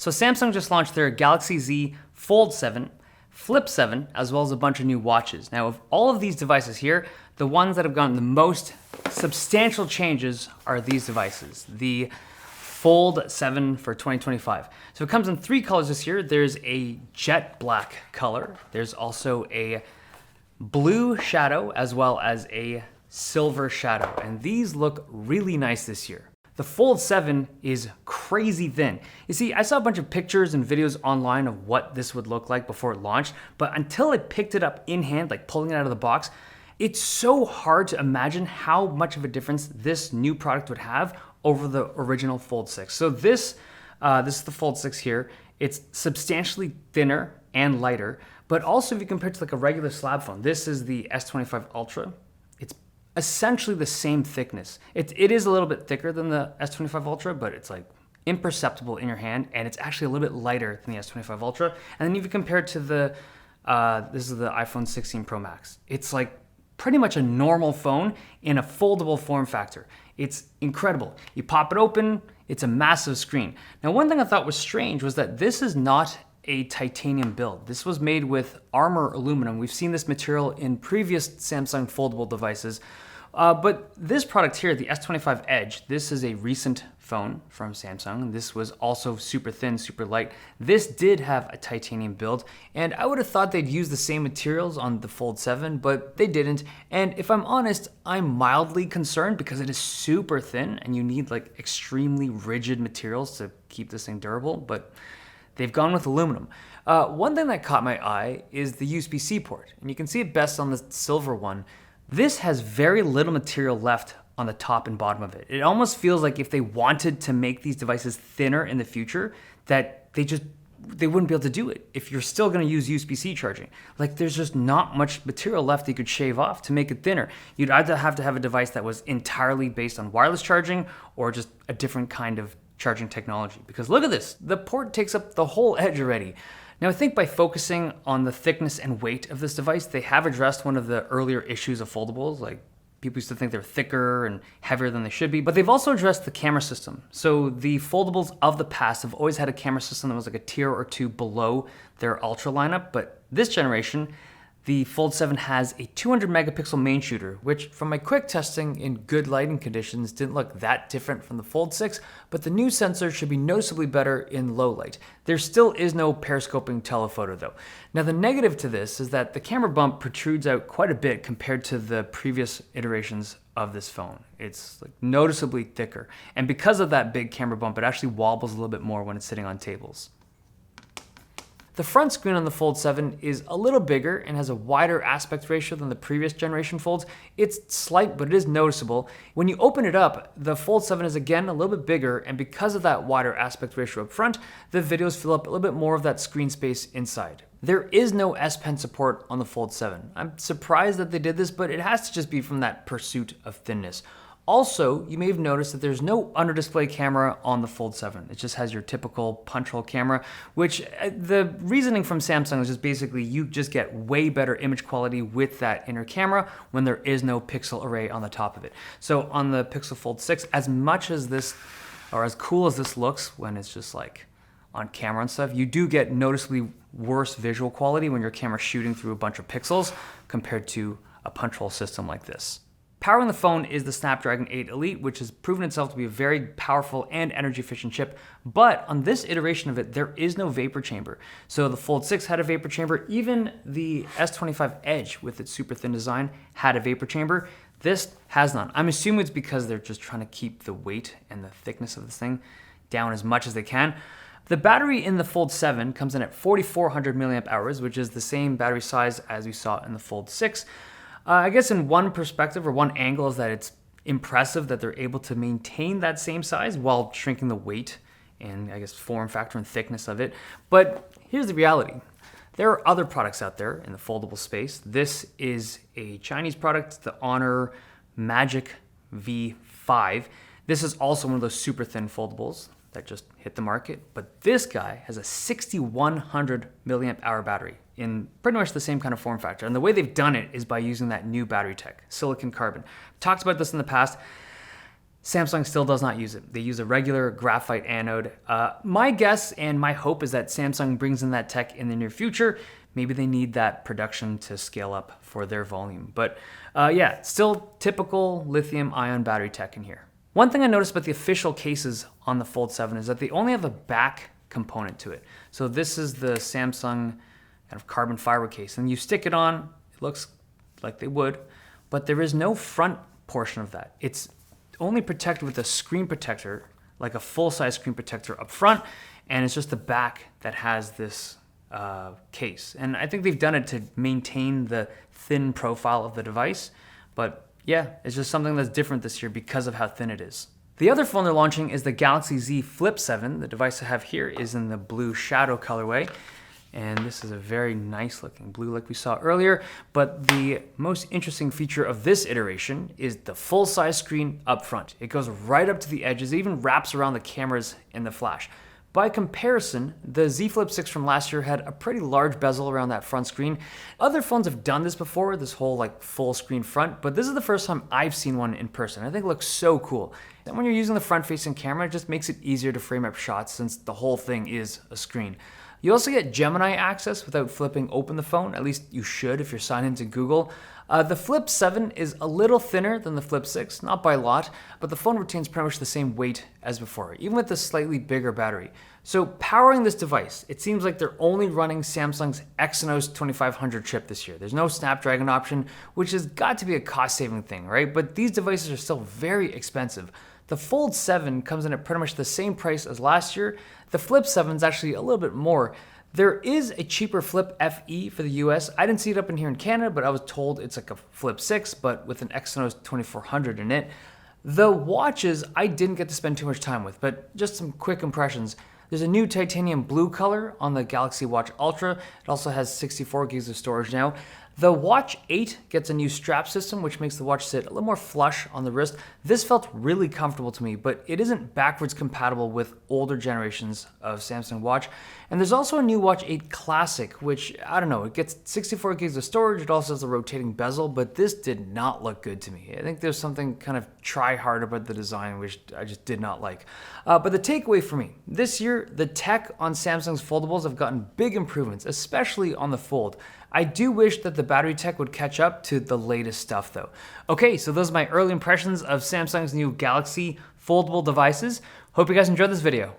So Samsung just launched their Galaxy Z Fold 7, Flip 7, as well as a bunch of new watches. Now, of all of these devices here, the ones that have gotten the most substantial changes are these devices, the Fold 7 for 2025. So it comes in 3 colors this year. There's a jet black color. There's also a blue shadow as well as a silver shadow. And these look really nice this year. The Fold 7 is crazy thin. You see, I saw a bunch of pictures and videos online of what this would look like before it launched, but until I picked it up in hand, like pulling it out of the box, it's so hard to imagine how much of a difference this new product would have over the original Fold 6. So this is the Fold 6 here. It's substantially thinner and lighter, but also if you compare it to like a regular slab phone, this is the S25 Ultra. It's essentially the same thickness. It is a little bit thicker than the S25 Ultra, but it's like imperceptible in your hand, and it's actually a little bit lighter than the S25 Ultra. And then if you compare it to this is the iPhone 16 Pro Max. It's like pretty much a normal phone in a foldable form factor. It's incredible. You pop it open, it's a massive screen. Now, one thing I thought was strange was that this is not a titanium build. This was made with Armor aluminum. We've seen this material in previous Samsung foldable devices. But this product here, the S25 Edge, this is a recent phone from Samsung. This was also super thin, super light. This did have a titanium build, and I would have thought they'd use the same materials on the Fold 7, but they didn't. And if I'm honest, I'm mildly concerned because it is super thin and you need like extremely rigid materials to keep this thing durable, but they've gone with aluminum. One thing that caught my eye is the USB-C port, and you can see it best on the silver one. This has very little material left on the top and bottom of it. It almost feels like if they wanted to make these devices thinner in the future, that they wouldn't be able to do it if you're still going to use USB-C charging. Like, there's just not much material left you could shave off to make it thinner. You'd either have to have a device that was entirely based on wireless charging or just a different kind of charging technology. Because look at this, the port takes up the whole edge already. Now, I think by focusing on the thickness and weight of this device, they have addressed one of the earlier issues of foldables. Like, people used to think they're thicker and heavier than they should be, but they've also addressed the camera system. So the foldables of the past have always had a camera system that was like a tier or two below their Ultra lineup, but this generation, the Fold 7 has a 200 megapixel main shooter, which from my quick testing in good lighting conditions didn't look that different from the Fold 6, but the new sensor should be noticeably better in low light. There still is no periscoping telephoto though. Now, the negative to this is that the camera bump protrudes out quite a bit compared to the previous iterations of this phone. It's like noticeably thicker. And because of that big camera bump, it actually wobbles a little bit more when it's sitting on tables. The front screen on the Fold 7 is a little bigger and has a wider aspect ratio than the previous generation Folds. It's slight, but it is noticeable. When you open it up, the Fold 7 is again a little bit bigger, and because of that wider aspect ratio up front, the videos fill up a little bit more of that screen space inside. There is no S Pen support on the Fold 7. I'm surprised that they did this, but it has to just be from that pursuit of thinness. Also, you may have noticed that there's no under-display camera on the Fold 7. It just has your typical punch hole camera, which the reasoning from Samsung is just basically you just get way better image quality with that inner camera when there is no pixel array on the top of it. So on the Pixel Fold 6, as much as this, or as cool as this looks when it's just like on camera and stuff, you do get noticeably worse visual quality when your camera's shooting through a bunch of pixels compared to a punch hole system like this. Powering the phone is the Snapdragon 8 Elite, which has proven itself to be a very powerful and energy efficient chip, but on this iteration of it, there is no vapor chamber. So the Fold 6 had a vapor chamber, even the S25 Edge with its super thin design had a vapor chamber. This has none. I'm assuming it's because they're just trying to keep the weight and the thickness of this thing down as much as they can. The battery in the Fold 7 comes in at 4,400 milliamp hours, which is the same battery size as we saw in the Fold 6. I guess in one perspective or one angle is that it's impressive that they're able to maintain that same size while shrinking the weight and I guess form factor and thickness of it. But here's the reality. There are other products out there in the foldable space. This is a Chinese product, the Honor Magic V5. This is also one of those super thin foldables that just hit the market, but this guy has a 6,100 milliamp hour battery in pretty much the same kind of form factor. And the way they've done it is by using that new battery tech, silicon carbon. Talked about this in the past. Samsung still does not use it. They use a regular graphite anode. My guess and my hope is that Samsung brings in that tech in the near future. Maybe they need that production to scale up for their volume. But yeah, still typical lithium ion battery tech in here. One thing I noticed about the official cases on the Fold 7 is that they only have a back component to it. So this is the Samsung kind of carbon fiber case, and you stick it on, it looks like they would, but there is no front portion of that. It's only protected with a screen protector, like a full-size screen protector up front, and it's just the back that has this case. And I think they've done it to maintain the thin profile of the device, but yeah, it's just something that's different this year because of how thin it is. The other phone they're launching is the Galaxy Z Flip 7. The device I have here is in the blue shadow colorway, and this is a very nice looking blue like we saw earlier, but the most interesting feature of this iteration is the full-size screen up front. It goes right up to the edges, it even wraps around the cameras in the flash. By comparison, the Z Flip 6 from last year had a pretty large bezel around that front screen. Other phones have done this before, this whole like full screen front, but this is the first time I've seen one in person. I think it looks so cool. And when you're using the front-facing camera, it just makes it easier to frame up shots since the whole thing is a screen. You also get Gemini access without flipping open the phone, at least you should if you're signed into Google. The Flip 7 is a little thinner than the Flip 6, not by a lot, but the phone retains pretty much the same weight as before, even with the slightly bigger battery. So powering this device, it seems like they're only running Samsung's Exynos 2500 chip this year. There's no Snapdragon option, which has got to be a cost-saving thing, right? But these devices are still very expensive. The Fold 7 comes in at pretty much the same price as last year. The Flip 7 is actually a little bit more. There is a cheaper Flip FE for the US. I didn't see it up in here in Canada, but I was told it's like a Flip 6, but with an Exynos 2400 in it. The watches I didn't get to spend too much time with, but just some quick impressions. There's a new titanium blue color on the Galaxy Watch Ultra. It also has 64 gigs of storage now. The Watch 8 gets a new strap system, which makes the watch sit a little more flush on the wrist. This felt really comfortable to me, but it isn't backwards compatible with older generations of Samsung Watch. And there's also a new Watch 8 Classic, which, I don't know, it gets 64 gigs of storage. It also has a rotating bezel, but this did not look good to me. I think there's something kind of try-hard about the design, which I just did not like. But the takeaway for me, this year, the tech on Samsung's foldables have gotten big improvements, especially on the Fold. I do wish that the battery tech would catch up to the latest stuff though. Okay, so those are my early impressions of Samsung's new Galaxy foldable devices. Hope you guys enjoyed this video.